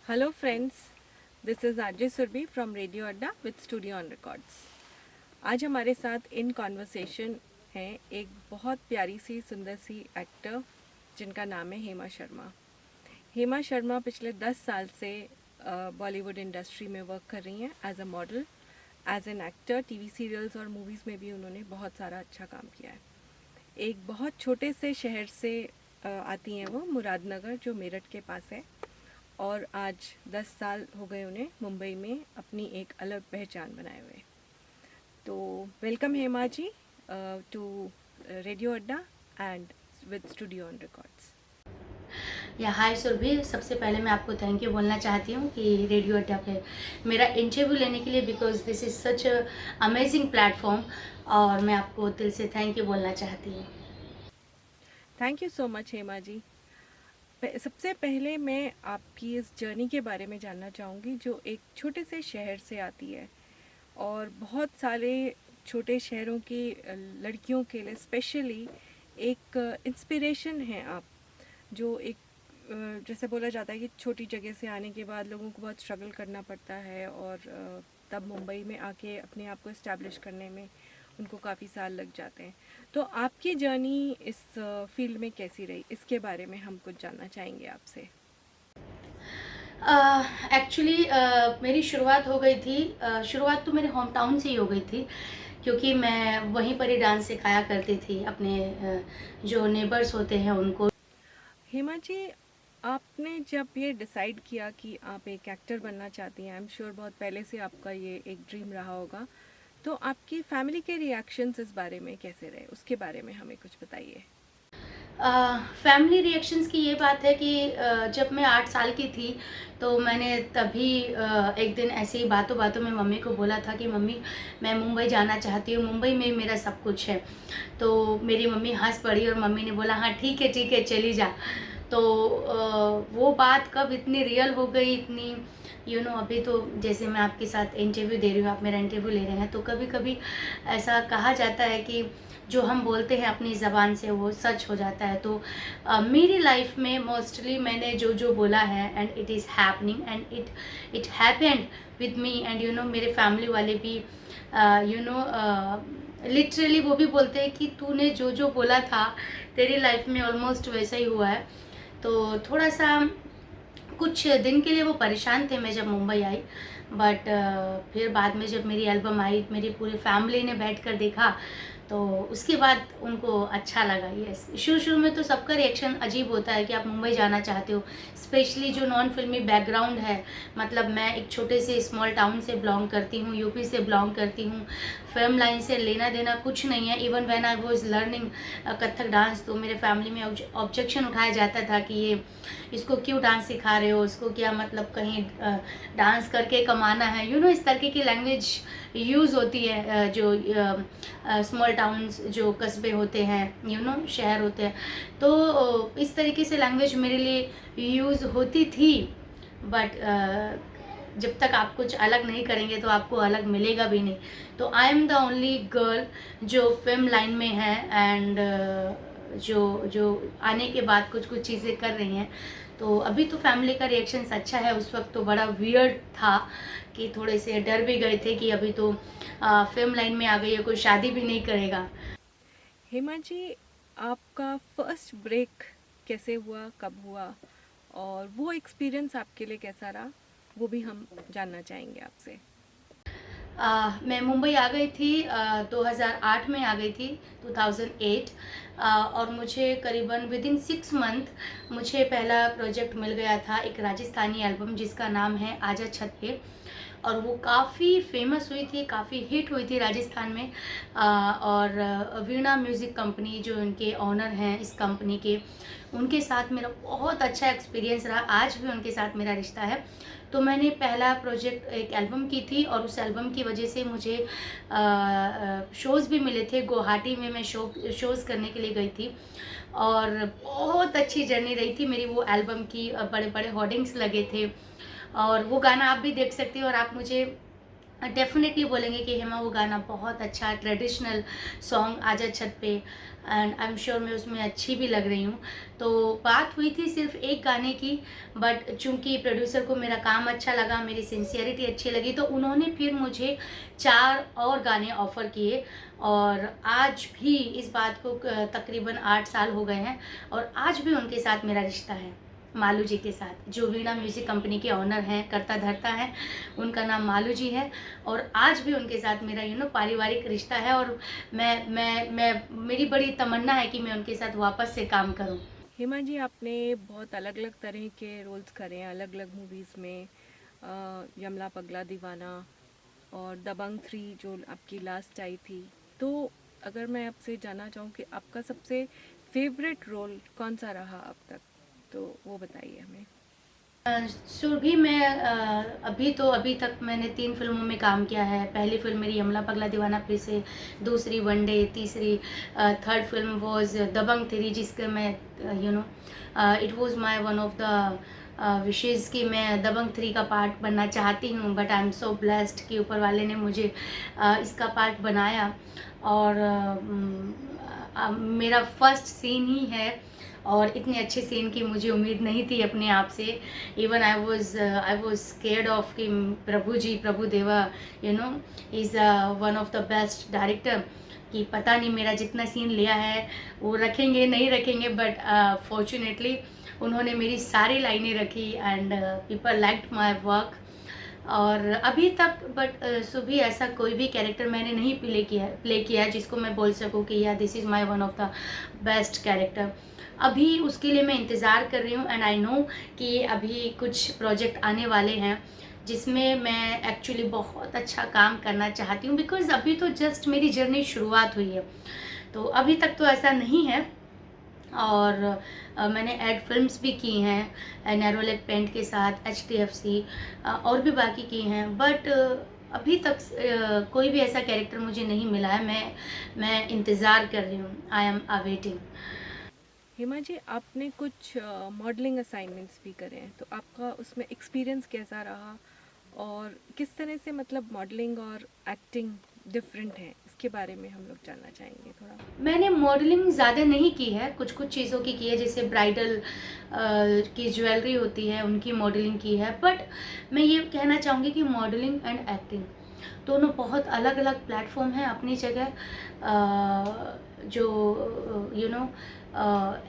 Hello friends, this is Ajay Surbi from Radio Adda with Studio on Records. आज हमारे साथ in conversation है एक बहुत प्यारी सी सुंदर सी एक्टर जिनका नाम है हेमा शर्मा। हेमा शर्मा पिछले 10 साल से बॉलीवुड इंडस्ट्री में वर्क कर रही हैं as a model, as an actor. TV serials और मूवीज़ में भी उन्होंने बहुत सारा अच्छा काम किया है। एक बहुत छोटे से शहर से आती हैं वो, मुरादनगर, जो मेरठ के पास है, और आज 10 साल हो गए उन्हें मुंबई में अपनी एक अलग पहचान बनाए हुए। तो welcome Hema ji to radio Adda and with studio on records. या हाय सुरभि, सबसे पहले मैं आपको थैंक यू बोलना चाहती हूँ कि रेडियो अड्डा पे मेरा इंटरव्यू लेने के लिए, because this is such a amazing platform, और मैं आपको दिल से थैंक यू बोलना चाहती हूँ। Thank you so much Hema ji. सबसे पहले मैं आपकी इस जर्नी के बारे में जानना चाहूँगी जो एक छोटे से शहर से आती है, और बहुत सारे छोटे शहरों की लड़कियों के लिए स्पेशली एक इंस्पिरेशन हैं आप। जो एक जैसे बोला जाता है कि छोटी जगह से आने के बाद लोगों को बहुत स्ट्रगल करना पड़ता है, और तब मुंबई में आके अपने आप को इस्टेब्लिश करने में उनको काफ़ी साल लग जाते हैं। तो आपकी जर्नी इस फील्ड में कैसी रही, इसके बारे में हम कुछ जानना चाहेंगे आपसे। एक्चुअली मेरी शुरुआत हो गई थी, शुरुआत तो मेरे होम टाउन से ही हो गई थी, क्योंकि मैं वहीं पर ही डांस सिखाया करती थी अपने जो नेबर्स होते हैं उनको। हेमा जी, आपने जब ये डिसाइड किया कि आप एक एक्टर बनना चाहती हैं, आई एम श्योर बहुत पहले से आपका ये एक ड्रीम रहा होगा, तो आपकी फैमिली के रिएक्शंस इस बारे में कैसे रहे, उसके बारे में हमें कुछ बताइए। फैमिली रिएक्शंस की ये बात है कि जब मैं 8 साल की थी, तो मैंने तभी एक दिन ऐसे ही बातों बातों में मम्मी को बोला था कि मम्मी, मैं मुंबई जाना चाहती हूँ, मुंबई में मेरा सब कुछ है। तो मेरी मम्मी हंस पड़ी और मम्मी ने बोला, हाँ ठीक है चली जा। तो वो बात कब इतनी रियल हो गई, इतनी अभी तो जैसे मैं आपके साथ इंटरव्यू दे रही हूँ, आप मेरा इंटरव्यू ले रहे हैं, तो कभी कभी ऐसा कहा जाता है कि जो हम बोलते हैं अपनी ज़बान से वो सच हो जाता है। तो मेरी लाइफ में मोस्टली मैंने जो जो बोला है, and it is happening, and it happened with me, and मेरे फैमिली वाले भी लिटरली वो भी बोलते हैं कि तूने जो जो बोला था तेरी लाइफ में ऑलमोस्ट वैसा ही हुआ है। तो थोड़ा सा कुछ दिन के लिए वो परेशान थे मैं जब मुंबई आई, बट फिर बाद में जब मेरी एल्बम आई, मेरी पूरी फैमिली ने बैठ कर देखा, तो उसके बाद उनको अच्छा लगा। यस, शुरू शुरू में तो सबका रिएक्शन अजीब होता है कि आप मुंबई जाना चाहते हो, स्पेशली जो नॉन फिल्मी बैकग्राउंड है। मतलब मैं एक छोटे से स्मॉल टाउन से बिलोंग करती हूँ, यूपी से बिलोंग करती हूँ, फिल्म लाइन से लेना देना कुछ नहीं है। Even when I was learning Kathak dance, तो मेरे फैमिली में ऑब्जेक्शन उठाया जाता था कि ये इसको क्यों डांस सिखा रहे हो, इसको क्या मतलब कहीं डांस करके कमाना है, इस तरीके की लैंग्वेज यूज़ होती है जो स्मॉल टाउन्स, जो कस्बे होते हैं, शहर होते हैं। तो इस तरीके से लैंग्वेज मेरे लिए यूज़ होती थी, बट जब तक आप कुछ अलग नहीं करेंगे तो आपको अलग मिलेगा भी नहीं। तो I am the only girl जो फिल्म लाइन में है, एंड जो जो आने के बाद कुछ कुछ चीज़ें कर रही हैं। तो अभी तो फैमिली का रिएक्शन अच्छा है, उस वक्त तो बड़ा वियर्ड था कि थोड़े से डर भी गए थे कि अभी तो फिल्म लाइन में आ गई है, कोई शादी भी नहीं करेगा। हेमा जी, आपका फर्स्ट ब्रेक कैसे हुआ, कब हुआ, और वो एक्सपीरियंस आपके लिए कैसा रहा, वो भी हम जानना चाहेंगे आपसे। मैं मुंबई आ गई थी, 2008 में आ गई थी, 2008। और मुझे करीबन विद इन 6 मंथ मुझे पहला प्रोजेक्ट मिल गया था, एक राजस्थानी एल्बम जिसका नाम है आजा छत पे। और वो काफ़ी फेमस हुई थी, काफ़ी हिट हुई थी राजस्थान में। और वीणा म्यूज़िक कंपनी जो इनके ऑनर हैं इस कंपनी के, उनके साथ मेरा बहुत अच्छा एक्सपीरियंस रहा, आज भी उनके साथ मेरा रिश्ता है। तो मैंने पहला प्रोजेक्ट एक एल्बम की थी, और उस एल्बम की वजह से मुझे शोज़ भी मिले थे। गुवाहाटी में मैं शोज़ करने के लिए गई थी, और बहुत अच्छी जर्नी रही थी मेरी वो एल्बम की। बड़े बड़े होर्डिंग्स लगे थे, और वो गाना आप भी देख सकते हो, और आप मुझे डेफ़िनेटली बोलेंगे कि हेमा वो गाना बहुत अच्छा ट्रेडिशनल सॉन्ग आजा छत पे, एंड आई एम श्योर मैं उसमें अच्छी भी लग रही हूँ। तो बात हुई थी सिर्फ़ एक गाने की, बट चूँकि प्रोड्यूसर को मेरा काम अच्छा लगा, मेरी सिंसियरिटी अच्छी लगी, तो उन्होंने फिर मुझे 4 और गाने ऑफ़र किए। और आज भी इस बात को तकरीबन 8 साल हो गए हैं, और आज भी उनके साथ मेरा रिश्ता है, मालू जी के साथ, जो वीणा म्यूज़िक कंपनी के ओनर हैं, कर्ता-धर्ता हैं, उनका नाम मालू जी है। और आज भी उनके साथ मेरा पारिवारिक रिश्ता है, और मैं मेरी बड़ी तमन्ना है कि मैं उनके साथ वापस से काम करूं। हेमा जी, आपने बहुत अलग अलग तरह के रोल्स करे हैं अलग अलग मूवीज़ में। यमला पगला दीवाना और दबंग 3 जो आपकी लास्ट आई थी। तो अगर मैं आपसे जानना चाहूँ कि आपका सबसे फेवरेट रोल कौन सा रहा अब तक, तो वो बताइए हमें। सुरभि मैं अभी तक मैंने 3 फ़िल्मों में काम किया है। पहली फ़िल्म मेरी यमला पगला दीवाना फिर से, दूसरी वनडे, तीसरी थर्ड फ़िल्म वाज़ दबंग 3, जिसके मैं it was my one of the wishes कि मैं दबंग 3 का पार्ट बनना चाहती हूँ, but I am so blessed कि ऊपर वाले ने मुझे इसका पार्ट बनाया। और मेरा फर्स्ट सीन ही है, और इतने अच्छे सीन की मुझे उम्मीद नहीं थी अपने आप से। Even I was scared of कि प्रभु जी, प्रभु देवा is one of the best director, कि पता नहीं मेरा जितना सीन लिया है वो रखेंगे नहीं रखेंगे, बट फॉर्चुनेटली उन्होंने मेरी सारी लाइनें रखी, and people liked my work. और अभी तक बट सुबह ऐसा कोई भी कैरेक्टर मैंने नहीं प्ले किया है जिसको मैं बोल सकूँ कि या this is my one of the best character. अभी उसके लिए मैं इंतज़ार कर रही हूँ, एंड आई नो कि अभी कुछ प्रोजेक्ट आने वाले हैं जिसमें मैं एक्चुअली बहुत अच्छा काम करना चाहती हूँ, बिकॉज़ अभी तो जस्ट मेरी जर्नी शुरुआत हुई है। तो अभी तक तो ऐसा नहीं है। और मैंने एड फिल्म्स भी की हैं नैरोलैक पेंट के साथ, एचडीएफसी, और भी बाकी की हैं, बट अभी तक कोई भी ऐसा कैरेक्टर मुझे नहीं मिला है। मैं इंतज़ार कर रही हूँ, I am awaiting. Hema ji, आपने कुछ मॉडलिंग असाइनमेंट्स भी करे हैं, तो आपका उसमें एक्सपीरियंस कैसा रहा और किस तरह से मतलब मॉडलिंग और एक्टिंग डिफरेंट है, इसके बारे में हम लोग जानना चाहेंगे थोड़ा। मैंने मॉडलिंग ज़्यादा नहीं की है, कुछ चीज़ों की है, जैसे ब्राइडल की ज्वेलरी होती है उनकी मॉडलिंग की है। बट मैं ये कहना चाहूँगी कि मॉडलिंग एंड एक्टिंग दोनों बहुत अलग अलग प्लेटफॉर्म हैं अपनी जगह। जो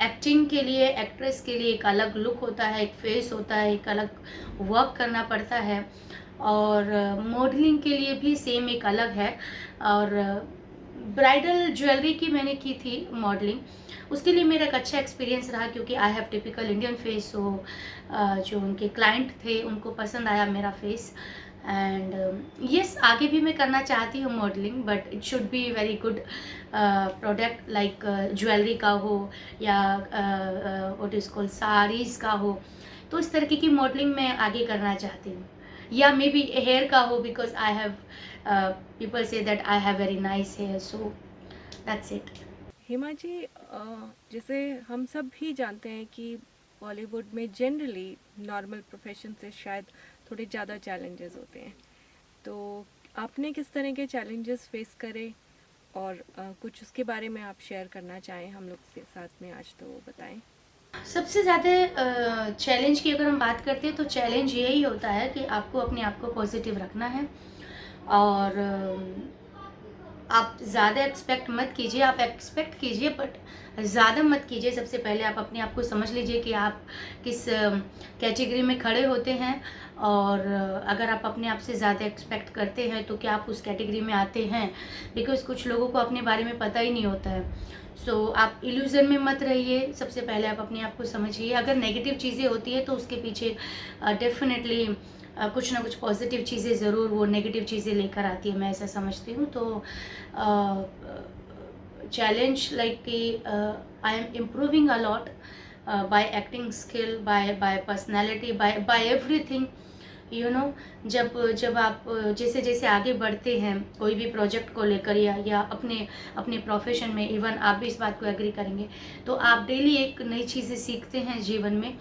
एक्टिंग के लिए, एक्ट्रेस के लिए एक अलग लुक होता है, एक फेस होता है, एक अलग वर्क करना पड़ता है। और मॉडलिंग के लिए भी सेम एक अलग है। और ब्राइडल ज्वेलरी की मैंने की थी मॉडलिंग, उसके लिए मेरा एक अच्छा एक्सपीरियंस रहा, क्योंकि I have typical Indian face. So जो उनके क्लाइंट थे उनको पसंद आया मेरा फेस। एंड यस, आगे भी मैं करना चाहती हूँ modelling, but it should be very good product, like jewellery का हो या व्हाट इज़ कॉल्ड साड़ीज़ का हो। तो इस तरीके की मॉडलिंग मैं आगे करना चाहती हूँ, या मे बी हेयर का हो, because I have people say that I have very nice hair, so that's it. Hema ji, जैसे हम सब भी जानते हैं कि बॉलीवुड में जनरली नॉर्मल प्रोफेशन से शायद थोड़े ज़्यादा चैलेंजेस होते हैं, तो आपने किस तरह के चैलेंजेस फेस करे और कुछ उसके बारे में आप शेयर करना चाहें हम लोग के साथ में आज, तो वो बताएं। सबसे ज़्यादा चैलेंज की अगर हम बात करते हैं तो चैलेंज यही होता है कि आपको अपने आप को पॉजिटिव रखना है। और आप ज़्यादा एक्सपेक्ट मत कीजिए, आप एक्सपेक्ट कीजिए बट ज़्यादा मत कीजिए। सबसे पहले आप अपने आप को समझ लीजिए कि आप किस कैटेगरी में खड़े होते हैं। और अगर आप अपने आप से ज़्यादा एक्सपेक्ट करते हैं तो क्या आप उस कैटेगरी में आते हैं, बिकॉज़ कुछ लोगों को अपने बारे में पता ही नहीं होता है। सो आप इल्यूज़न में मत रहिए, सबसे पहले आप अपने आप को समझिए। अगर नेगेटिव चीज़ें होती है तो उसके पीछे डेफ़िनेटली कुछ ना कुछ पॉजिटिव चीज़ें ज़रूर वो नेगेटिव चीज़ें लेकर आती है, मैं ऐसा समझती हूँ। तो चैलेंज लाइक कि I am improving a lot by acting skill, by personality, by everything. जब जब आप जैसे जैसे आगे बढ़ते हैं कोई भी प्रोजेक्ट को लेकर, या अपने अपने प्रोफेशन में, इवन आप भी इस बात को एग्री करेंगे, तो आप डेली एक नई चीज़ें सीखते हैं जीवन में।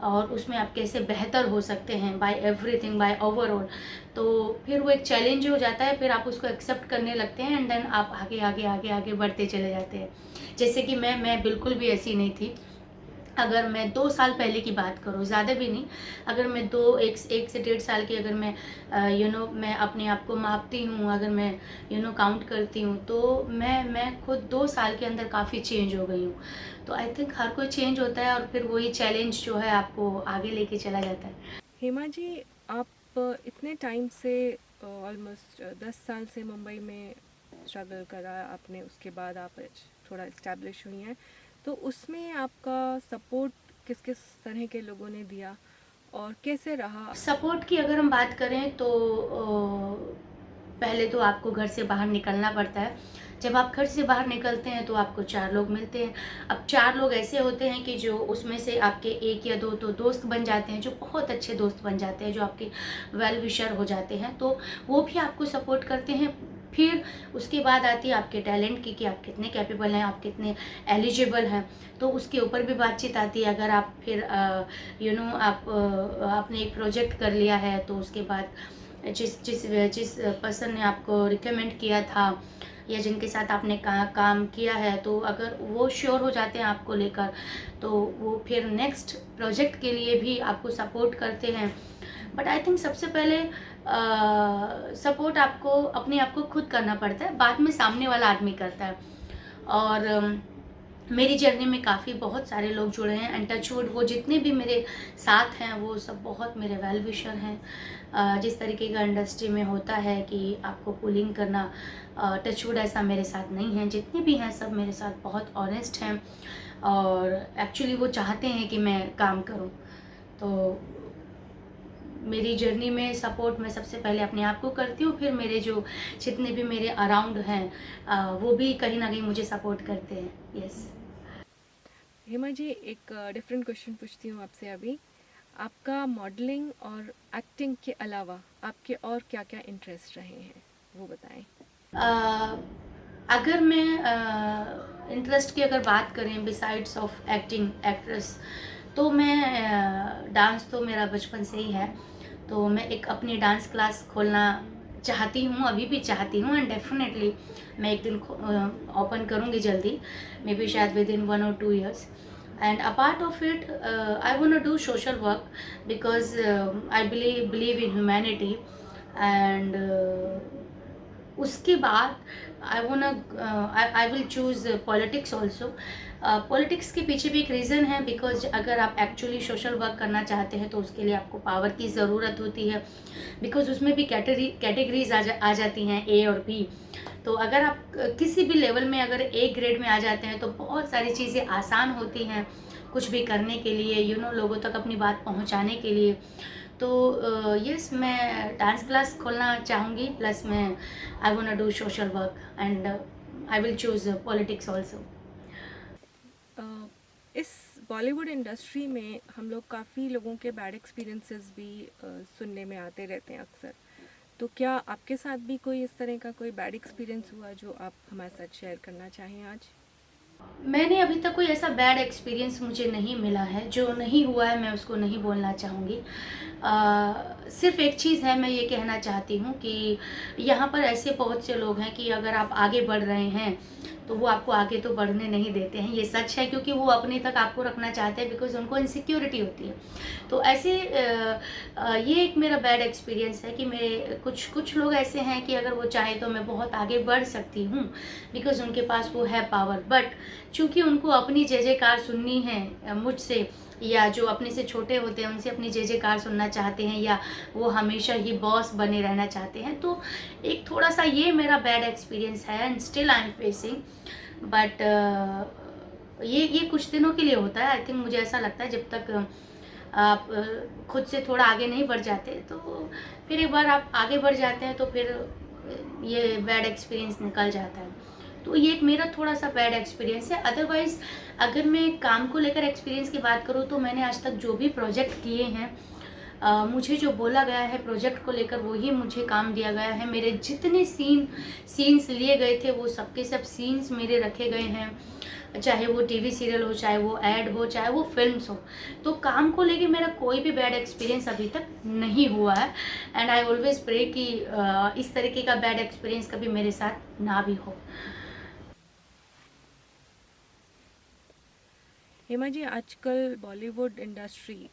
और उसमें आप कैसे बेहतर हो सकते हैं बाय एवरीथिंग, बाय ओवरऑल। तो फिर वो एक चैलेंज हो जाता है, फिर आप उसको एक्सेप्ट करने लगते हैं एंड देन आप आगे आगे आगे आगे बढ़ते चले जाते हैं। जैसे कि मैं बिल्कुल भी ऐसी नहीं थी। अगर मैं 2 साल पहले की बात करूँ, ज़्यादा भी नहीं, अगर मैं 1 से 1.5 साल की, अगर मैं मैं अपने आप को मापती हूँ, अगर मैं काउंट करती हूँ, तो मैं खुद 2 साल के अंदर काफ़ी चेंज हो गई हूँ। तो आई थिंक हर कोई चेंज होता है और फिर वही चैलेंज जो है आपको आगे लेके चला जाता है। हेमा जी, आप इतने टाइम से ऑलमोस्ट 10 साल से मुंबई में स्ट्रगल करा आपने, उसके बाद आप थोड़ा इस्टेब्लिश हुई हैं, तो उसमें आपका सपोर्ट किस किस तरह के लोगों ने दिया और कैसे रहा? सपोर्ट की अगर हम बात करें तो पहले तो आपको घर से बाहर निकलना पड़ता है। जब आप घर से बाहर निकलते हैं तो आपको 4 लोग मिलते हैं। अब 4 लोग ऐसे होते हैं कि जो उसमें से आपके 1 या 2 तो दोस्त बन जाते हैं, जो बहुत अच्छे दोस्त बन जाते हैं, जो आपके वेल विशर हो जाते हैं, तो वो भी आपको सपोर्ट करते हैं। फिर उसके बाद आती है आपके टैलेंट की, कि आप कितने कैपेबल हैं, आप कितने एलिजिबल हैं, तो उसके ऊपर भी बातचीत आती है। अगर आप फिर आपने एक प्रोजेक्ट कर लिया है, तो उसके बाद जिस जिस जिस पर्सन ने आपको रिकमेंड किया था या जिनके साथ आपने काम किया है, तो अगर वो श्योर हो जाते हैं आपको लेकर, तो वो फिर नेक्स्ट प्रोजेक्ट के लिए भी आपको सपोर्ट करते हैं। बट आई थिंक सबसे पहले सपोर्ट आपको अपने आप को खुद करना पड़ता है, बाद में सामने वाला आदमी करता है। और मेरी जर्नी में काफ़ी बहुत सारे लोग जुड़े हैं एंड टचवुड वो जितने भी मेरे साथ हैं वो सब बहुत मेरे वेल विशर हैं। जिस तरीके का इंडस्ट्री में होता है कि आपको पुलिंग करना, टचवुड ऐसा मेरे साथ नहीं है। जितने भी हैं सब मेरे साथ बहुत ऑनेस्ट हैं और एक्चुअली वो चाहते हैं कि मैं काम करूं। तो मेरी जर्नी में सपोर्ट मैं सबसे पहले अपने आप को करती हूँ, फिर मेरे जो जितने भी मेरे अराउंड हैं वो भी कहीं ना कहीं मुझे सपोर्ट करते हैं। यस। हेमा जी, एक डिफरेंट क्वेश्चन पूछती हूँ आपसे अभी। आपका मॉडलिंग और एक्टिंग के अलावा आपके और क्या क्या इंटरेस्ट रहे हैं, वो बताएं। अ, अगर मैं इंटरेस्ट की अगर बात करें बिसाइड्स ऑफ एक्टिंग एक्ट्रेस, तो मैं डांस तो मेरा बचपन से ही है। तो मैं एक अपनी डांस क्लास खोलना चाहती हूँ, अभी भी चाहती हूँ एंड डेफिनेटली मैं एक दिन ओपन करूँगी जल्दी, मे बी शायद within 1 or 2 years। And apart of it I want to do social work because I believe in humanity and उसके बाद I will choose politics also. Politics के पीछे भी एक रीज़न है, बिकॉज अगर आप एक्चुअली सोशल वर्क करना चाहते हैं तो उसके लिए आपको पावर की ज़रूरत होती है, बिकॉज उसमें भी कैटेगरीज आ जाती हैं, ए और बी। तो अगर आप किसी भी लेवल में अगर ए ग्रेड में आ जाते हैं तो बहुत सारी चीज़ें आसान होती हैं कुछ भी करने के लिए, लोगों तक अपनी बात पहुंचाने के लिए। तो यस, मैं डांस क्लास खोलना चाहूँगी, प्लस मैं I want to do social work and I will choose politics also. Uh, इस बॉलीवुड इंडस्ट्री में हम लोग काफ़ी लोगों के बैड एक्सपीरियंसेस भी सुनने में आते रहते हैं अक्सर। तो क्या आपके साथ भी कोई इस तरह का कोई बैड एक्सपीरियंस हुआ जो आप हमारे साथ शेयर करना चाहें आज? मैंने अभी तक कोई ऐसा बैड एक्सपीरियंस मुझे नहीं मिला है, जो नहीं हुआ है मैं उसको नहीं बोलना चाहूँगी। सिर्फ़ एक चीज़ है, मैं ये कहना चाहती हूँ कि यहाँ पर ऐसे बहुत से लोग हैं कि अगर आप आगे बढ़ रहे हैं, तो वो आपको आगे तो बढ़ने नहीं देते हैं। ये सच है, क्योंकि वो अपने तक आपको रखना चाहते हैं, बिकॉज़ उनको इनसिक्योरिटी होती है। तो ऐसे ये एक मेरा बैड एक्सपीरियंस है कि मेरे कुछ कुछ लोग ऐसे हैं कि अगर वो चाहें तो मैं बहुत आगे बढ़ सकती हूँ, बिकॉज़ उनके पास वो है पावर। बट चूँकि उनको अपनी जय-जयकार सुननी है मुझसे, या जो अपने से छोटे होते हैं उनसे अपनी जय-जयकार सुनना चाहते हैं, या वो हमेशा ही बॉस बने रहना चाहते हैं, तो एक थोड़ा-सा ये मेरा बैड एक्सपीरियंस है and still I am facing. But ये कुछ दिनों के लिए होता है। आई थिंक मुझे ऐसा लगता है जब तक आप खुद से थोड़ा आगे नहीं बढ़ जाते, तो फिर एक बार आप आगे बढ़ जाते हैं तो फिर ये बैड एक्सपीरियंस निकल जाता है। तो ये एक मेरा थोड़ा-सा बैड एक्सपीरियंस है। अदरवाइज़ अगर मैं काम को लेकर एक्सपीरियंस की बात करूँ, तो मैंने आज तक जो भी प्रोजेक्ट किए हैं मुझे जो बोला गया है प्रोजेक्ट को लेकर वही मुझे काम दिया गया है। मेरे जितने सीन्स लिए गए थे वो सब के सब सीन्स मेरे रखे गए हैं, चाहे वो टीवी सीरियल हो, चाहे वो ऐड हो, चाहे वो फ़िल्म्स हो। तो काम को लेके मेरा कोई भी बैड एक्सपीरियंस अभी तक नहीं हुआ है एंड आई ऑलवेज़ प्रे कि इस तरीके का बैड एक्सपीरियंस कभी मेरे साथ ना भी हो। हेमा जी, आजकल बॉलीवुड इंडस्ट्री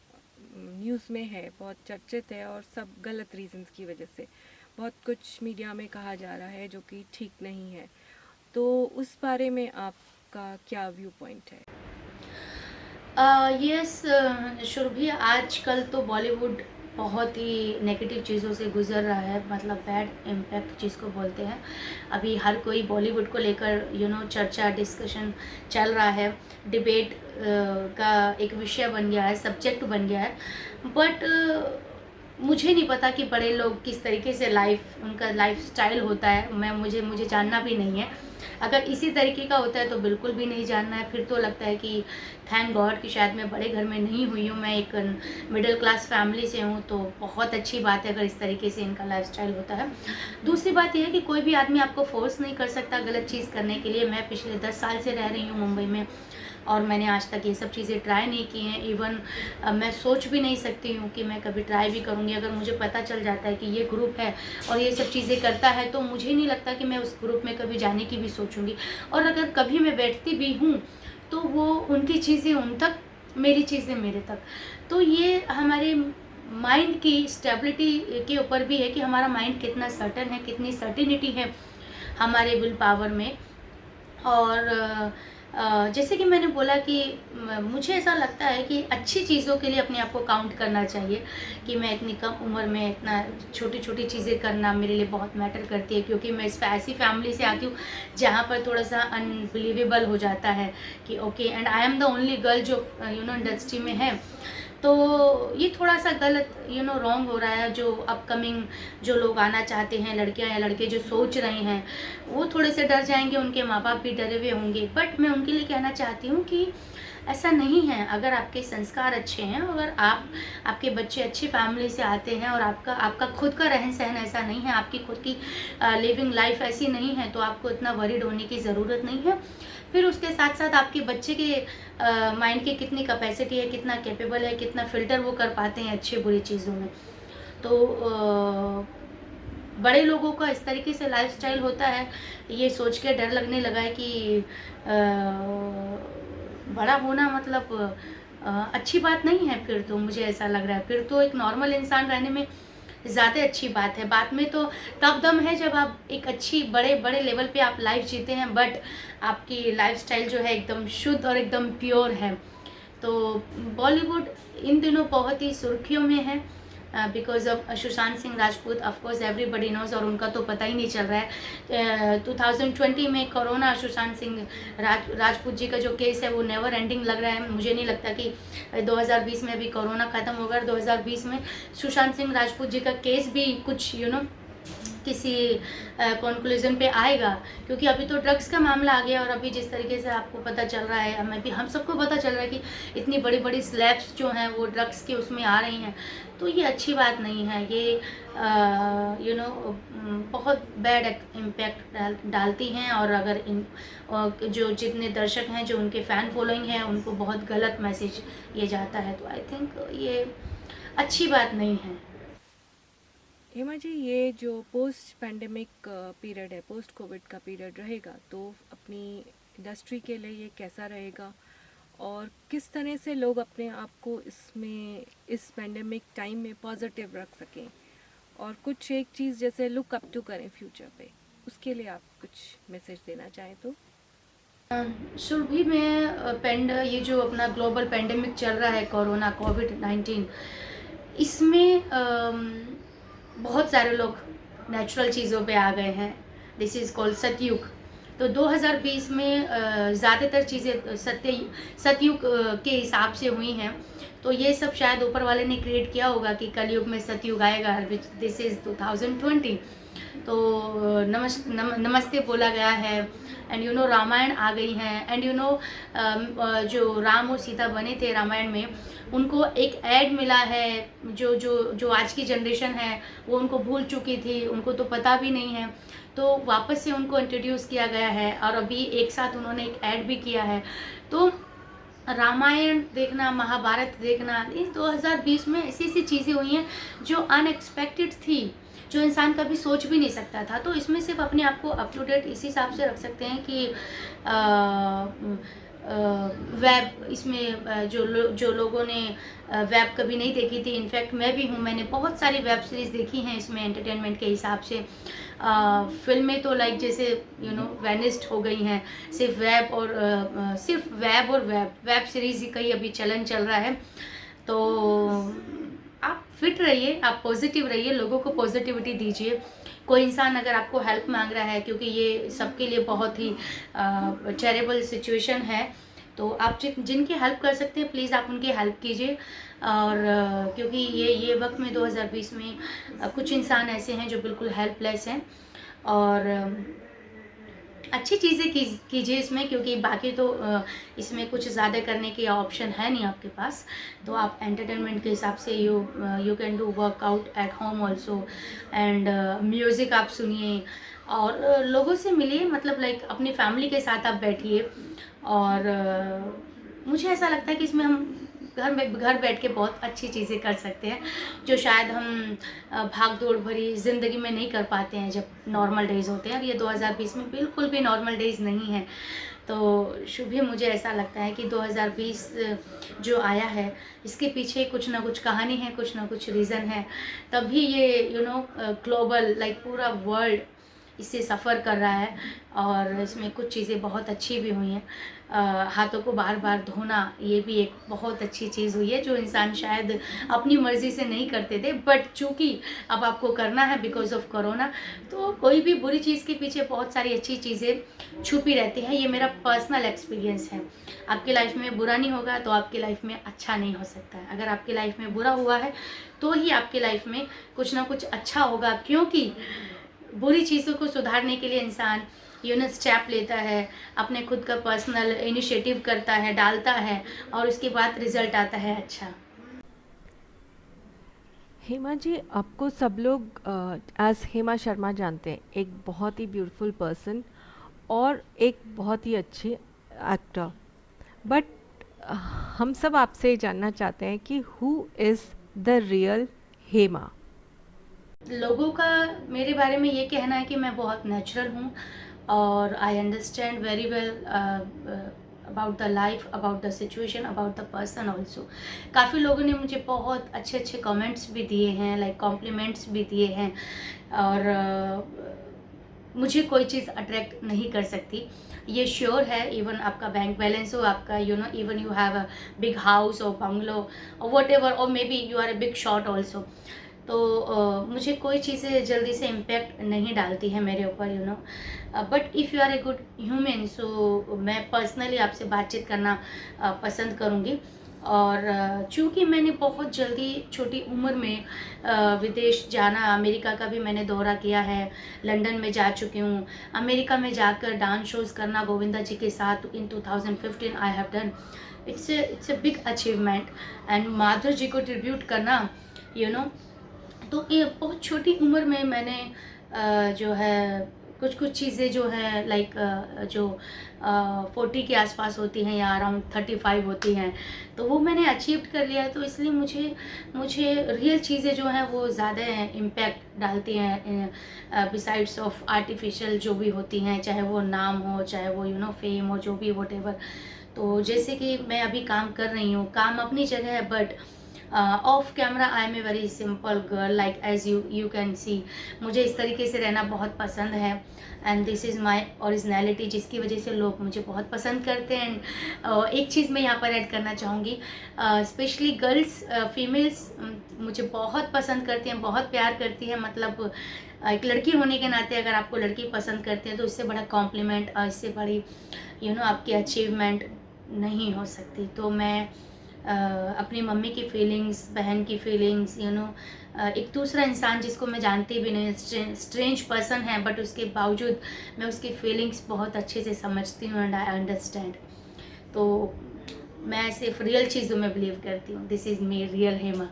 न्यूज़ में है, बहुत चर्चित है और सब गलत रीजंस की वजह से बहुत कुछ मीडिया में कहा जा रहा है जो कि ठीक नहीं है। तो उस बारे में आपका क्या व्यू पॉइंट है? यस शुरभि, आजकल तो बॉलीवुड बहुत ही नेगेटिव चीज़ों से गुजर रहा है, मतलब बैड इम्पैक्ट जिसको बोलते हैं। अभी हर कोई बॉलीवुड को लेकर चर्चा डिस्कशन चल रहा है, डिबेट का एक विषय बन गया है, सब्जेक्ट बन गया है। बट मुझे नहीं पता कि बड़े लोग किस तरीके से उनका लाइफ स्टाइल होता है, मुझे जानना भी नहीं है। अगर इसी तरीके का होता है तो बिल्कुल भी नहीं जानना है। फिर तो लगता है कि थैंक गॉड कि शायद मैं बड़े घर में नहीं हुई हूँ, मैं एक मिडिल क्लास फैमिली से हूँ, तो बहुत अच्छी बात है अगर इस तरीके से इनका लाइफस्टाइल होता है। दूसरी बात यह है कि कोई भी आदमी आपको फोर्स नहीं कर सकता गलत चीज़ करने के लिए। मैं पिछले 10 साल से रह रही हूँ मुंबई में और मैंने आज तक ये सब चीज़ें ट्राई नहीं की हैं। इवन मैं सोच भी नहीं सकती हूँ कि मैं कभी ट्राई भी करूँगी। अगर मुझे पता चल जाता है कि ये ग्रुप है और ये सब चीज़ें करता है तो मुझे नहीं लगता कि मैं उस ग्रुप में कभी जाने की भी सोचूंगी। और अगर कभी मैं बैठती भी हूँ तो वो उनकी चीज़ें उन तक, मेरी चीज़ें मेरे तक। तो ये हमारे माइंड की स्टेबिलिटी के ऊपर भी है कि हमारा माइंड कितना सर्टन है, कितनी सर्टिनिटी है हमारे विल पावर में। और जैसे कि मैंने बोला कि मुझे ऐसा लगता है कि अच्छी चीज़ों के लिए अपने आप को काउंट करना चाहिए कि मैं इतनी कम उम्र में इतना छोटी छोटी चीज़ें करना मेरे लिए बहुत मैटर करती है, क्योंकि मैं इस ऐसी फैमिली से आती हूँ जहाँ पर थोड़ा सा अनबिलीवेबल हो जाता है कि okay and I am the only girl जो इंडस्ट्री में है। तो ये थोड़ा सा गलत रॉन्ग हो रहा है। जो अपकमिंग जो लोग आना चाहते हैं, लड़कियां या लड़के जो सोच रहे हैं, वो थोड़े से डर जाएंगे, उनके माँ बाप भी डरे हुए होंगे। बट मैं उनके लिए कहना चाहती हूँ कि ऐसा नहीं है। अगर आपके संस्कार अच्छे हैं, अगर आपके बच्चे अच्छी फैमिली से आते हैं और आपका खुद का रहन सहन ऐसा नहीं है, आपकी खुद की लिविंग लाइफ ऐसी नहीं है, तो आपको इतना वरीड होने की ज़रूरत नहीं है। फिर उसके साथ साथ आपके बच्चे के माइंड की कितनी कैपेसिटी है, कितना कैपेबल है, कितना फ़िल्टर वो कर पाते हैं अच्छी बुरी चीज़ों में। तो बड़े लोगों का इस तरीके से लाइफस्टाइल होता है, ये सोच के डर लगने लगा है कि बड़ा होना मतलब अच्छी बात नहीं है। फिर तो मुझे ऐसा लग रहा है, फिर तो एक नॉर्मल इंसान रहने में ज़्यादा अच्छी बात है। बाद में तो तब दम है जब आप एक अच्छी बड़े बड़े लेवल पे आप लाइफ जीते हैं, बट आपकी लाइफस्टाइल जो है एकदम शुद्ध और एकदम प्योर है। तो बॉलीवुड इन दिनों बहुत ही सुर्खियों में है because of Sushant Singh Rajput. Of course everybody knows, और उनका तो पता ही नहीं चल रहा है। 2020 में कोरोना, सुशांत सिंह राजपूत जी का जो केस है वो नेवर एंडिंग लग रहा है। मुझे नहीं लगता कि 2020 में अभी कोरोना ख़त्म होगा। 2020 में सुशांत सिंह राजपूत जी का केस भी कुछ किसी कंक्लूजन पे आएगा, क्योंकि अभी तो ड्रग्स का मामला आ गया। और अभी जिस तरीके से आपको पता चल रहा है, हमें भी, हम सबको पता चल रहा है कि इतनी बड़ी बड़ी स्लैब्स जो हैं वो ड्रग्स के उसमें आ रही हैं, तो ये अच्छी बात नहीं है। ये बहुत बैड इम्पैक्ट डालती हैं। और अगर इन जो जितने दर्शक हैं, जो उनके फ़ैन फॉलोइंग है, उनको बहुत गलत मैसेज ये जाता है, तो आई थिंक ये अच्छी बात नहीं है। हेमा जी, ये जो पोस्ट पैंडेमिक पीरियड है, पोस्ट कोविड का पीरियड रहेगा, तो अपनी इंडस्ट्री के लिए ये कैसा रहेगा और किस तरह से लोग अपने आप को इस पैंडेमिक टाइम में पॉजिटिव रख सकें और कुछ एक चीज़ जैसे लुक अप टू करें फ्यूचर पे, उसके लिए आप कुछ मैसेज देना चाहें तो? सुरभि में ये जो अपना ग्लोबल पेंडेमिक चल रहा है, कोरोना कोविड-19, इसमें बहुत सारे लोग नेचुरल चीज़ों पे आ गए हैं। दिस इज़ कॉल्ड सतयुग। तो 2020 में ज़्यादातर चीज़ें सतयुग के हिसाब से हुई हैं। तो ये सब शायद ऊपर वाले ने क्रिएट किया होगा कि कलयुग में सतयुग आएगा, विच दिस इज़ 2020। तो नमस्ते बोला गया है, एंड रामायण आ गई हैं, एंड जो राम और सीता बने थे रामायण में, उनको एक ऐड मिला है, जो आज की जनरेशन है वो उनको भूल चुकी थी, उनको तो पता भी नहीं है, तो वापस से उनको इंट्रोड्यूस किया गया है, और अभी एक साथ उन्होंने एक ऐड भी किया है। तो रामायण देखना, महाभारत देखना, इस 2020 में ऐसी ऐसी चीज़ें हुई हैं जो अनएक्सपेक्टेड थी, जो इंसान कभी सोच भी नहीं सकता था। तो इसमें सिर्फ अपने आप को अप टू डेट इस हिसाब से रख सकते हैं कि वेब, इसमें जो लोगों ने वेब कभी नहीं देखी थी, इनफैक्ट मैं भी हूँ, मैंने बहुत सारी वेब सीरीज़ देखी हैं इसमें एंटरटेनमेंट के हिसाब से। फिल्में तो लाइक जैसे वेनिस्ड हो गई हैं, सिर्फ वेब और वेब सीरीज़ ही कहीं अभी चलन चल रहा है। तो आप फिट रहिए, आप पॉजिटिव रहिए, लोगों को पॉजिटिविटी दीजिए। कोई इंसान अगर आपको हेल्प मांग रहा है, क्योंकि ये सबके लिए बहुत ही टेरेबल सिचुएशन है, तो आप जिनकी हेल्प कर सकते हैं प्लीज़ आप उनकी हेल्प कीजिए। और क्योंकि ये वक्त में 2020 में कुछ इंसान ऐसे हैं जो बिल्कुल हेल्पलेस हैं, और अच्छी चीज़ें कीजिए इसमें, क्योंकि बाकी तो इसमें कुछ ज़्यादा करने की ऑप्शन है नहीं आपके पास। तो आप एंटरटेनमेंट के हिसाब से you can do workout at home also, and music आप सुनिए, और लोगों से मिलिए, मतलब लाइक अपनी फैमिली के साथ आप बैठिए। और मुझे ऐसा लगता है कि इसमें हम घर बैठ के बहुत अच्छी चीज़ें कर सकते हैं, जो शायद हम भाग दौड़ भरी ज़िंदगी में नहीं कर पाते हैं जब नॉर्मल डेज़ होते हैं। और ये 2020 में बिल्कुल भी नॉर्मल डेज़ नहीं है। तो शुभ ही मुझे ऐसा लगता है कि 2020 जो आया है, इसके पीछे कुछ ना कुछ कहानी है, कुछ ना कुछ रीज़न है, तभी ये ग्लोबल, लाइक पूरा वर्ल्ड इससे सफ़र कर रहा है। और इसमें कुछ चीज़ें बहुत अच्छी भी हुई हैं। हाथों को बार बार धोना, ये भी एक बहुत अच्छी चीज़ हुई है, जो इंसान शायद अपनी मर्ज़ी से नहीं करते थे, बट चूँकि अब आपको करना है बिकॉज ऑफ कोरोना, तो कोई भी बुरी चीज़ के पीछे बहुत सारी अच्छी चीज़ें छुपी रहती हैं। ये मेरा पर्सनल एक्सपीरियंस है। आपकी लाइफ में बुरा नहीं होगा तो आपकी लाइफ में अच्छा नहीं हो सकता है। अगर आपकी लाइफ में बुरा हुआ है तो ही आपकी लाइफ में कुछ ना कुछ अच्छा होगा, क्योंकि बुरी चीज़ों को सुधारने के लिए इंसान स्टेप लेता है, अपने खुद का पर्सनल इनिशिएटिव करता है, डालता है, और उसके बाद रिजल्ट आता है अच्छा। हेमा जी, आपको सब लोग एज हेमा शर्मा जानते हैं, एक बहुत ही ब्यूटीफुल पर्सन और एक बहुत ही अच्छे एक्टर। बट हम सब आपसे जानना चाहते हैं कि who is the real Hema. लोगों का मेरे बारे में ये कहना है कि मैं बहुत नेचुरल हूँ, और I understand very well about the life, about the situation, about the person also. काफ़ी लोगों ने मुझे बहुत अच्छे अच्छे कमेंट्स भी दिए हैं, लाइक कॉम्प्लीमेंट्स भी दिए हैं, और मुझे कोई चीज़ अट्रैक्ट नहीं कर सकती, ये श्योर है। इवन आपका बैंक बैलेंस हो, आपका even you have a big house और बंगलो और वट एवर, और maybe you are a big shot also, तो मुझे कोई चीज़ें जल्दी से इम्पैक्ट नहीं डालती है मेरे ऊपर, but if you are a good human, so मैं पर्सनली आपसे बातचीत करना पसंद करूँगी। और चूँकि मैंने बहुत जल्दी छोटी उम्र में विदेश जाना, अमेरिका का भी मैंने दौरा किया है, लंदन में जा चुकी हूँ, अमेरिका में जाकर डांस शोज़ करना गोविंदा जी के साथ in 2015 I have done, it's a big achievement, and Madhur ji को ट्रिब्यूट करना, तो ये बहुत छोटी उम्र में मैंने जो है कुछ चीज़ें जो है लाइक जो 40 के आसपास होती हैं या अराउंड 35 होती हैं, तो वो मैंने अचीव कर लिया है। तो इसलिए मुझे रियल चीज़ें जो हैं वो ज़्यादा इम्पैक्ट डालती हैं, बिसाइड्स ऑफ आर्टिफिशियल जो भी होती हैं, चाहे वो नाम हो, चाहे वो फेम हो, जो भी वटेवर। तो जैसे कि मैं अभी काम कर रही हूँ, काम अपनी जगह है, but off camera I am a very simple girl, like as you can see. मुझे इस तरीके से रहना बहुत पसंद है, and this is my originality, जिसकी वजह से लोग मुझे बहुत पसंद करते हैं। एंड एक चीज़ मैं यहाँ पर ऐड करना चाहूँगी, स्पेशली गर्ल्स, फीमेल्स मुझे बहुत पसंद करती हैं, बहुत प्यार करती हैं। मतलब एक लड़की होने के नाते अगर आपको लड़की पसंद करते हैं तो इससे बड़ा कॉम्प्लीमेंट, इससे बड़ी आपकी अचीवमेंट नहीं हो सकती। तो मैं अपनी मम्मी की फीलिंग्स, बहन की फीलिंग्स, एक दूसरा इंसान जिसको मैं जानती भी नहीं, स्ट्रेंज पर्सन है, बट उसके बावजूद मैं उसकी फीलिंग्स बहुत अच्छे से समझती हूँ एंड आई अंडरस्टैंड। तो मैं सिर्फ रियल चीज़ों में बिलीव करती हूँ। This is me real Hema.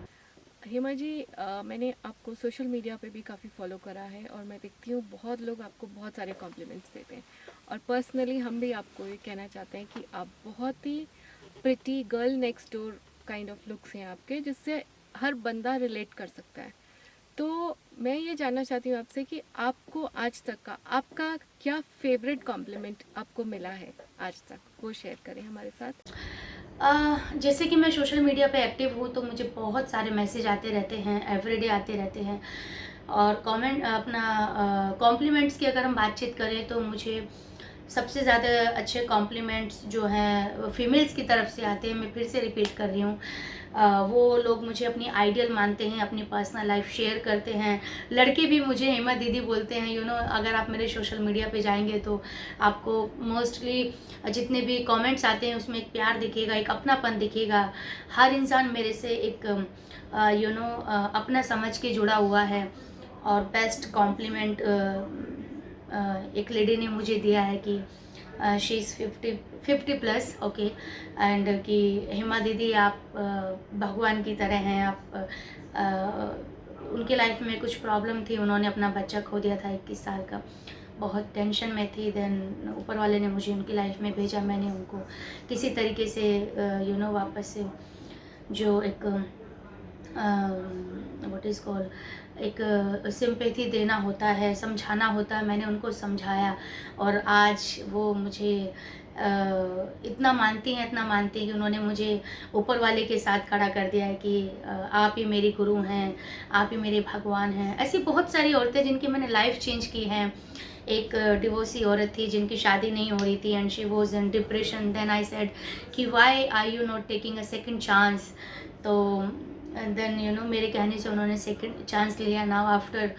Hema ji, मैंने आपको सोशल मीडिया पे भी काफ़ी फॉलो करा है और मैं देखती हूँ बहुत लोग आपको बहुत सारे कॉम्प्लीमेंट्स देते हैं। और पर्सनली हम भी आपको ये कहना चाहते हैं कि आप बहुत ही pretty girl next door kind of looks हैं आपके, जिससे हर बंदा रिलेट कर सकता है। तो मैं ये जानना चाहती हूँ आपसे कि आपको आज तक का आपका क्या फेवरेट कॉम्प्लीमेंट आपको मिला है आज तक, वो शेयर करें हमारे साथ। जैसे कि मैं सोशल मीडिया पे एक्टिव हूँ, तो मुझे बहुत सारे मैसेज आते रहते हैं, एवरीडे आते रहते हैं। और कमेंट अपना कॉम्प्लीमेंट्स की अगर हम बातचीत करें, तो मुझे सबसे ज़्यादा अच्छे कॉम्प्लीमेंट्स जो हैं फीमेल्स की तरफ से आते हैं। मैं फिर से रिपीट कर रही हूँ, वो लोग मुझे अपनी आइडियल मानते हैं, अपनी पर्सनल लाइफ शेयर करते हैं। लड़के भी मुझे हेमा दीदी बोलते हैं। अगर आप मेरे सोशल मीडिया पे जाएंगे तो आपको मोस्टली जितने भी कमेंट्स आते हैं उसमें एक प्यार दिखेगा, एक अपनापन दिखेगा। हर इंसान मेरे से एक अपना समझ के जुड़ा हुआ है। और बेस्ट कॉम्प्लीमेंट एक लेडी ने मुझे दिया है कि she is 50 plus, okay, and कि हेमा दीदी आप भगवान की तरह हैं। आप उनके लाइफ में कुछ प्रॉब्लम थी, उन्होंने अपना बच्चा खो दिया था 21 साल का, बहुत टेंशन में थी। देन ऊपर वाले ने मुझे उनकी लाइफ में भेजा, मैंने उनको किसी तरीके से वापस से जो एक व्हाट इज़ कॉल एक सिंपैथी देना होता है, समझाना होता है, मैंने उनको समझाया। और आज वो मुझे इतना मानती हैं, इतना मानती हैं कि उन्होंने मुझे ऊपर वाले के साथ खड़ा कर दिया है कि आप ही मेरी गुरु हैं, आप ही मेरे भगवान हैं। ऐसी बहुत सारी औरतें जिनकी मैंने लाइफ चेंज की हैं। एक डिवोर्सी औरत थी जिनकी शादी नहीं हो रही थी and she was in depression. Then I said कि why are you not taking a second chance. तो देन मेरे कहने से उन्होंने सेकेंड चांस लिया। Now after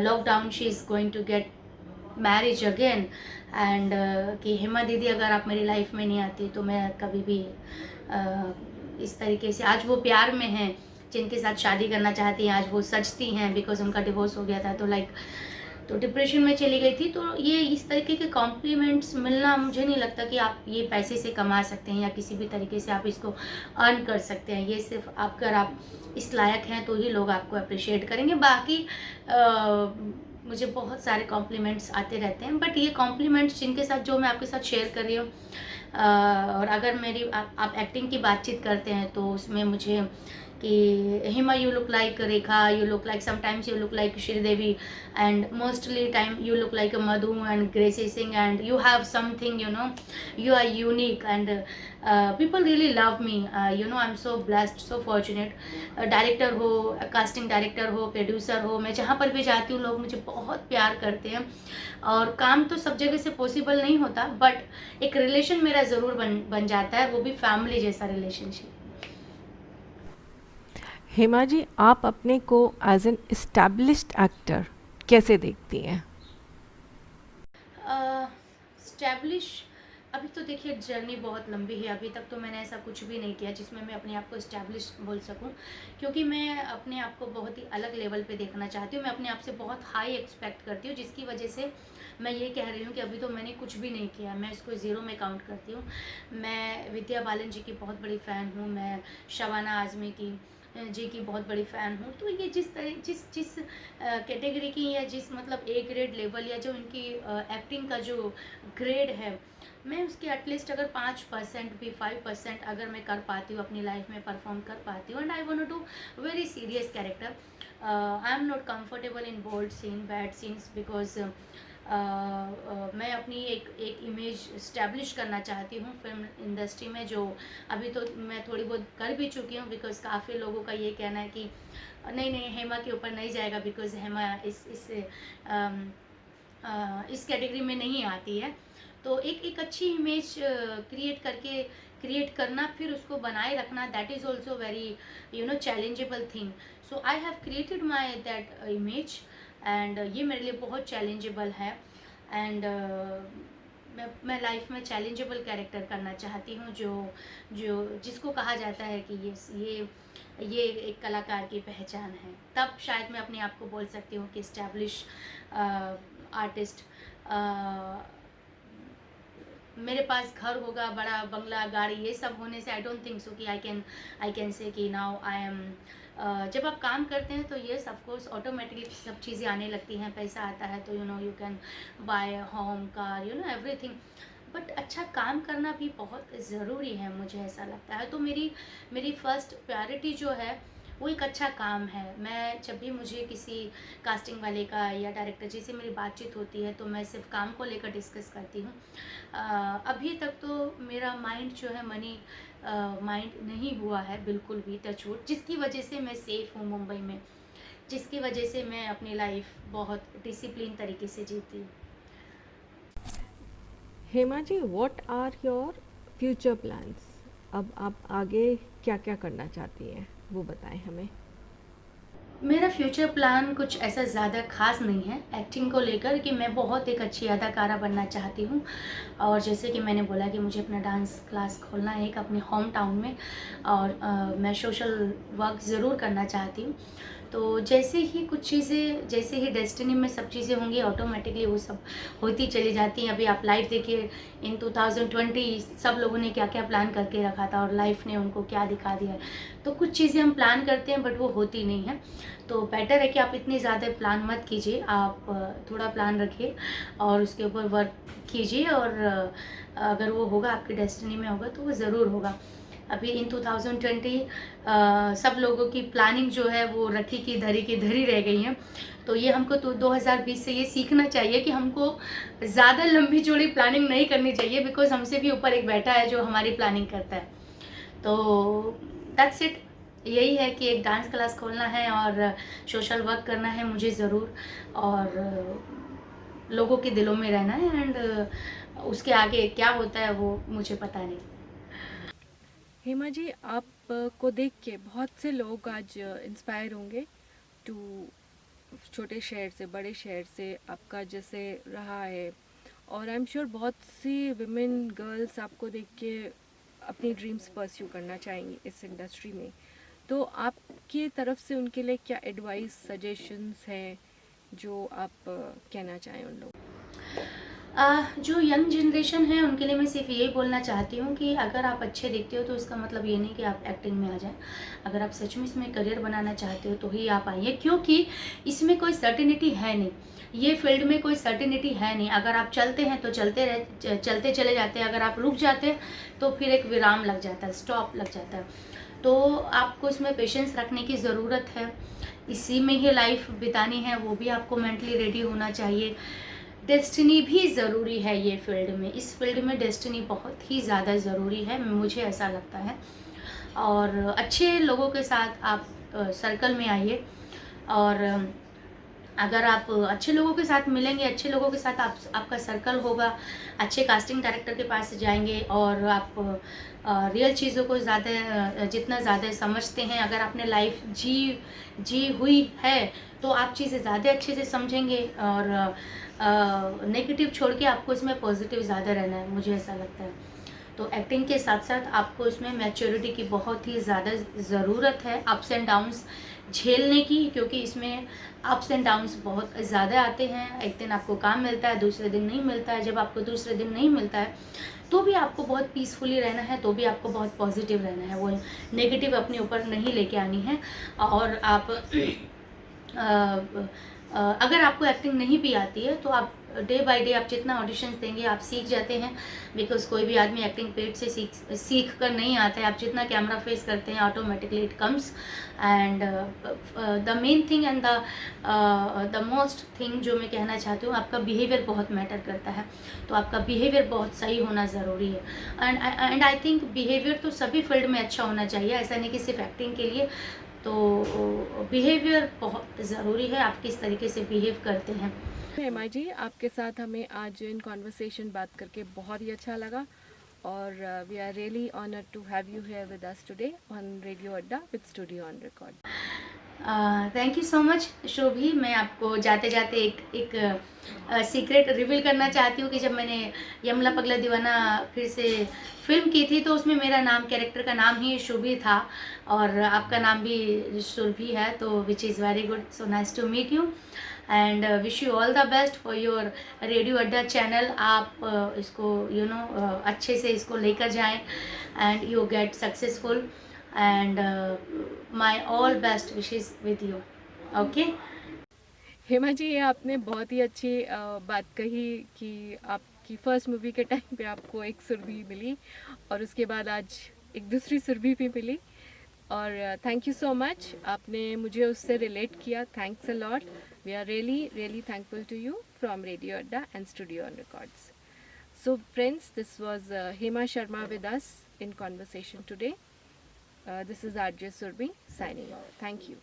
lockdown she is going to get marriage again. And कि हेमा दीदी अगर आप मेरी लाइफ में नहीं आती तो मैं कभी भी इस तरीके से, आज वो प्यार में हैं जिनके साथ शादी करना चाहती हैं, आज वो सजती हैं बिकॉज उनका डिवोर्स हो गया था, तो डिप्रेशन में चली गई थी। तो ये इस तरीके के कॉम्प्लीमेंट्स मिलना, मुझे नहीं लगता कि आप ये पैसे से कमा सकते हैं या किसी भी तरीके से आप इसको अर्न कर सकते हैं। ये सिर्फ अगर आप इस लायक हैं तो ही लोग आपको अप्रिशिएट करेंगे। बाकी मुझे बहुत सारे कॉम्प्लीमेंट्स आते रहते हैं, बट ये कॉम्प्लीमेंट्स जिनके साथ जो मैं आपके साथ शेयर कर रही हूँ, और अगर मेरी आप एक्टिंग की बातचीत करते हैं तो उसमें मुझे कि Hema you look like Rekha, you look like sometimes you look like Sridevi, and mostly time you look like a Madhu and Gracie Singh, and you have something, you are unique, and people really love me. I'm so blessed, so fortunate. Director हो, casting director हो, producer हो, मैं जहाँ पर भी जाती हूँ लोग मुझे बहुत प्यार करते हैं। और काम तो सब जगह से पॉसिबल नहीं होता, बट एक रिलेशन मेरा ज़रूर बन जाता है, वो भी फैमिली जैसा रिलेशनशिप। हेमा जी, आप अपने को एज एन एस्टैब्लिश्ड एक्टर कैसे देखती हैं? स्टैब्लिश, अभी तो देखिए जर्नी बहुत लंबी है। अभी तक तो मैंने ऐसा कुछ भी नहीं किया जिसमें मैं अपने आप को स्टैब्लिश बोल सकूं, क्योंकि मैं अपने आप को बहुत ही अलग लेवल पे देखना चाहती हूँ। मैं अपने आप से बहुत हाई एक्सपेक्ट करती हूँ, जिसकी वजह से मैं ये कह रही हूँ कि अभी तो मैंने कुछ भी नहीं किया, मैं इसको ज़ीरो में काउंट करती हूँ। मैं विद्या बालन जी की बहुत बड़ी फ़ैन हूँ, मैं शबाना आज़मी जी की बहुत बड़ी फ़ैन हूँ। तो ये जिस कैटेगरी की या जिस मतलब ए ग्रेड लेवल या जो इनकी एक्टिंग का जो ग्रेड है, मैं उसके एटलीस्ट अगर 5% भी 5% अगर मैं कर पाती हूँ अपनी लाइफ में, परफॉर्म कर पाती हूँ, and I want to do very serious character. I am not comfortable in bold scene, bad scenes, because मैं अपनी एक इमेज इस्टेब्लिश करना चाहती हूँ फिल्म इंडस्ट्री में, जो अभी तो मैं थोड़ी बहुत कर भी चुकी हूँ। बिकॉज काफ़ी लोगों का ये कहना है कि नहीं नहीं हेमा के ऊपर नहीं जाएगा, बिकॉज हेमा इस कैटेगरी में नहीं आती है। तो एक अच्छी इमेज क्रिएट करना, फिर उसको बनाए रखना, that is also very challengeable thing. So I have created my that image, and ये मेरे लिए बहुत चैलेंजेबल है। एंड मैं लाइफ में चैलेंजेबल कैरेक्टर करना चाहती हूँ, जो जो जिसको कहा जाता है कि ये एक कलाकार की पहचान है। तब शायद मैं अपने आप को बोल सकती हूँ कि इस्टेब्लिश आर्टिस्ट। मेरे पास घर होगा, बड़ा बंगला, गाड़ी, ये सब होने से आई डोंट थिंक सो कि आई कैन से कि नाउ आई एम। जब आप काम करते हैं तो ये सब कोर्स ऑटोमेटिकली सब चीज़ें आने लगती हैं, पैसा आता है तो you can buy home, car, everything. But अच्छा काम करना भी बहुत ज़रूरी है, मुझे ऐसा लगता है। तो मेरी फर्स्ट प्रायोरिटी जो है वो एक अच्छा काम है। मैं जब भी मुझे किसी कास्टिंग वाले का या डायरेक्टर जी से मेरी बातचीत होती है तो मैं सिर्फ काम को लेकर डिस्कस करती हूँ। अभी तक तो मेरा माइंड जो है मनी माइंड नहीं हुआ है बिल्कुल भी, टचवुड, जिसकी वजह से मैं सेफ़ हूँ मुंबई में, जिसकी वजह से मैं अपनी लाइफ बहुत डिसिप्लिन तरीके से जीती हूँ। Hema ji, what are your future plans? अब आप आगे क्या क्या करना चाहती हैं वो बताएं हमें। मेरा फ्यूचर प्लान कुछ ऐसा ज़्यादा ख़ास नहीं है एक्टिंग को लेकर, कि मैं बहुत एक अच्छी अदाकारा बनना चाहती हूँ। और जैसे कि मैंने बोला कि मुझे अपना डांस क्लास खोलना है एक अपने होम टाउन में, और मैं सोशल वर्क ज़रूर करना चाहती हूँ। तो जैसे ही कुछ चीज़ें, जैसे ही डेस्टिनी में सब चीज़ें होंगी, ऑटोमेटिकली वो सब होती चली जाती हैं। अभी आप लाइफ देखिए, इन 2020 सब लोगों ने क्या क्या प्लान करके रखा था और लाइफ ने उनको क्या दिखा दिया है। तो कुछ चीज़ें हम प्लान करते हैं बट वो होती नहीं हैं। तो बेटर है कि आप इतनी ज़्यादा प्लान मत कीजिए, आप थोड़ा प्लान रखिए और उसके ऊपर वर्क कीजिए, और अगर वो होगा, आपकी डेस्टिनी में होगा, तो वो ज़रूर होगा। अभी इन 2020 सब लोगों की प्लानिंग जो है वो रखी की धरी रह गई हैं। तो ये हमको तो 2020 से ये सीखना चाहिए कि हमको ज़्यादा लंबी चौड़ी प्लानिंग नहीं करनी चाहिए, बिकॉज़ हमसे भी ऊपर एक बैठा है जो हमारी प्लानिंग करता है। तो दैट्स इट। यही है कि एक डांस क्लास खोलना है और सोशल वर्क करना है मुझे ज़रूर, और लोगों के दिलों में रहना है, एंड उसके आगे क्या होता है वो मुझे पता नहीं। हेमा जी, आप को देख के बहुत से लोग आज इंस्पायर होंगे टू, छोटे शहर से बड़े शहर से आपका जैसे रहा है, और आई एम श्योर बहुत सी विमेन गर्ल्स आपको देख के अपनी ड्रीम्स परस्यू करना चाहेंगी इस इंडस्ट्री में। तो आपकी तरफ से उनके लिए क्या एडवाइस, सजेशंस हैं जो आप कहना चाहें उन लोगों को? जो यंग जनरेशन है उनके लिए मैं सिर्फ यही बोलना चाहती हूँ कि अगर आप अच्छे दिखते हो तो इसका मतलब ये नहीं कि आप एक्टिंग में आ जाएं। अगर आप सच में इसमें करियर बनाना चाहते हो तो ही आप आइए, क्योंकि इसमें कोई सर्टिनिटी है नहीं। ये फील्ड में कोई सर्टिनिटी है नहीं। अगर आप चलते हैं तो चलते चले जाते हैं, अगर आप रुक जाते हैं तो फिर एक विराम लग जाता है, स्टॉप लग जाता है। तो आपको इसमें पेशेंस रखने की ज़रूरत है, इसी में ही लाइफ बितानी है, वो भी आपको मेंटली रेडी होना चाहिए। डेस्टिनी भी ज़रूरी है ये फील्ड में, इस फील्ड में डेस्टिनी बहुत ही ज़्यादा ज़रूरी है, मुझे ऐसा लगता है। और अच्छे लोगों के साथ आप सर्कल में आइए, और अगर आप अच्छे लोगों के साथ मिलेंगे, अच्छे लोगों के साथ आपका सर्कल होगा, अच्छे कास्टिंग डायरेक्टर के पास जाएंगे, और आप रियल चीज़ों को जितना ज़्यादा समझते हैं, अगर आपने लाइफ जी हुई है तो आप चीज़ें ज़्यादा अच्छे से समझेंगे, और नेगेटिव छोड़ के आपको इसमें पॉजिटिव ज़्यादा रहना है, मुझे ऐसा लगता है। तो एक्टिंग के साथ साथ आपको इसमें मैच्योरिटी की बहुत ही ज़्यादा ज़रूरत है, अप्स एंड डाउन्स झेलने की, क्योंकि इसमें अप्स एंड डाउन्स बहुत ज़्यादा आते हैं। एक दिन आपको काम मिलता है, दूसरे दिन नहीं मिलता है। जब आपको दूसरे दिन नहीं मिलता है तो भी आपको बहुत पीसफुली रहना है, तो भी आपको बहुत पॉजिटिव रहना है, वो नेगेटिव अपने ऊपर नहीं लेके आनी है। और आप अगर आपको एक्टिंग नहीं भी आती है तो आप डे बाय डे आप जितना ऑडिशंस देंगे आप सीख जाते हैं, बिकॉज कोई भी आदमी एक्टिंग पेट से सीख कर नहीं आता है। आप जितना कैमरा फेस करते हैं automatically it comes. And the main thing and the most thing जो मैं कहना चाहती हूँ, आपका बिहेवियर बहुत मैटर करता है। तो आपका बिहेवियर बहुत सही होना ज़रूरी है। एंड आई थिंक बिहेवियर तो सभी फील्ड में अच्छा होना चाहिए, ऐसा नहीं कि सिर्फ एक्टिंग के लिए। तो बिहेवियर बहुत ज़रूरी है, आप किस तरीके से बिहेव करते हैं। हेमा जी, आपके साथ हमें आज इन कॉन्वर्सेशन बात करके बहुत ही अच्छा लगा, और we are really honoured to have you here with us today on radio Adda with studio on record. Thank you so much Shobhi. मैं आपको जाते जाते एक सीक्रेट रिवील करना चाहती हूँ कि जब मैंने यमला पगला दीवाना फिर से फिल्म की थी तो उसमें मेरा नाम, कैरेक्टर का नाम ही शुभी था और आपका नाम भी सुरभि है, तो which is very good, so nice to meet you and wish you all the best for your radio Adda channel. आप इसको अच्छे से इसको लेकर जाएं and you get successful and my all best wishes with you. Okay. हेमा जी, ये आपने बहुत ही अच्छी बात कही कि आपकी फर्स्ट मूवी के टाइम पे आपको एक सुरभि मिली और उसके बाद आज एक दूसरी सुरभि भी मिली। और थैंक यू सो मच, आपने मुझे उससे रिलेट किया। Thanks a lot. We are really really thankful to you from radio Adda and studio on records. So friends, this was Hema Sharma with us in conversation today. This is RJ Surbi signing off. Thank you.